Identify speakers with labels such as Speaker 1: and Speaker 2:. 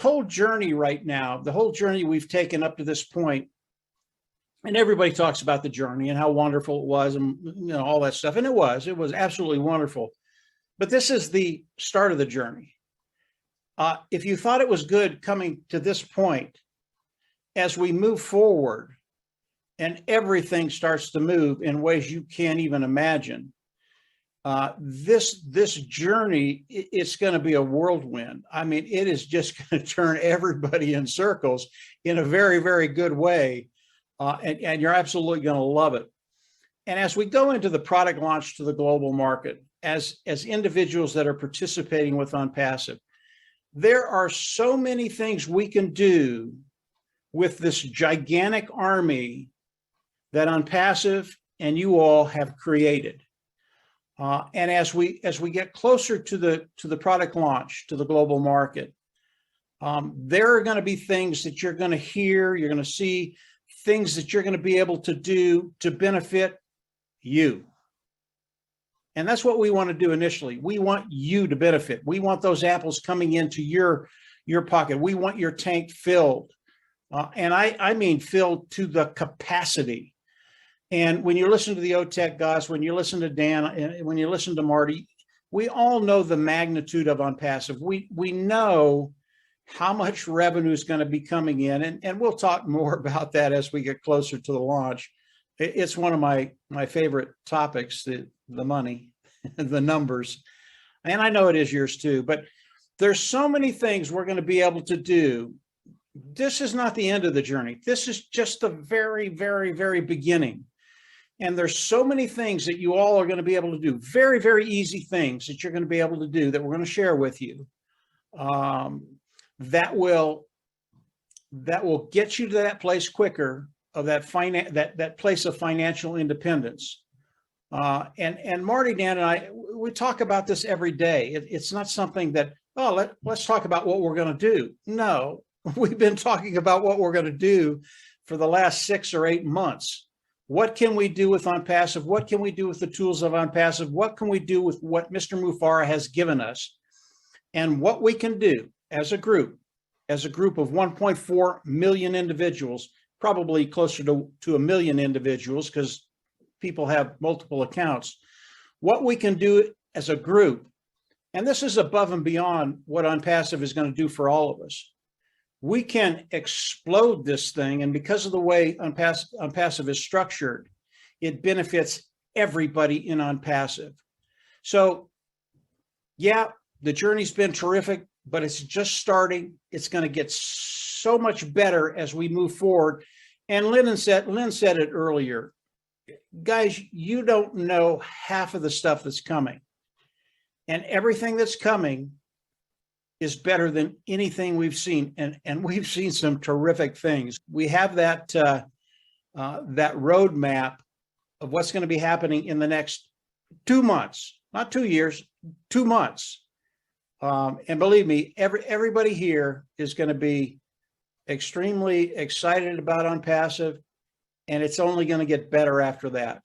Speaker 1: whole journey right now, the whole journey we've taken up to this point, and everybody talks about the journey and how wonderful it was and all that stuff. And it was absolutely wonderful. But this is the start of the journey. If you thought it was good coming to this point, as we move forward and everything starts to move in ways you can't even imagine, this journey, it's going to be a whirlwind. I mean, it is just going to turn everybody in circles in a very, very good way. And you're absolutely going to love it. And as we go into the product launch to the global market, as individuals that are participating with ONPASSIVE, there are so many things we can do with this gigantic army that ONPASSIVE and you all have created. And as we get closer to the product launch to the global market, there are going to be things that you're going to hear, you're going to see things that you're going to be able to do to benefit you. And that's what we want to do initially. We want you to benefit. We want those apples coming into your pocket. We want your tank filled. And I mean filled to the capacity. And when you listen to the OTech guys, when you listen to Dan, and when you listen to Marty, we all know the magnitude of ONPASSIVE. We know how much revenue is going to be coming in. And we'll talk more about that as we get closer to the launch. It's one of my favorite topics, the money, the numbers. And I know it is yours too, but there's so many things we're going to be able to do. This is not the end of the journey. This is just the very, very, very beginning. And there's so many things that you all are going to be able to do. Very, very easy things that you're going to be able to do that we're going to share with you. That will get you to that place quicker, of that place of financial independence. And Marty, Dan, and I, we talk about this every day. It's not something that, let's talk about what we're going to do. No, we've been talking about what we're going to do for the last 6 or 8 months. What can we do with ONPASSIVE? What can we do with the tools of ONPASSIVE? What can we do with what Mr. Mufareh has given us? And what we can do as a group of 1.4 million individuals, probably closer to 1 million individuals, because people have multiple accounts, what we can do as a group, and this is above and beyond what ONPASSIVE is going to do for all of us. We can explode this thing, and because of the way ONPASSIVE is structured, it benefits everybody in ONPASSIVE. So, yeah, the journey's been terrific, but it's just starting. It's going to get so much better as we move forward. And Lynn said it earlier, guys, you don't know half of the stuff that's coming, and everything that's coming is better than anything we've seen. And we've seen some terrific things. We have that roadmap of what's going to be happening in the next 2 months, not 2 years, 2 months. And believe me, everybody here is going to be extremely excited about ONPASSIVE, and it's only going to get better after that.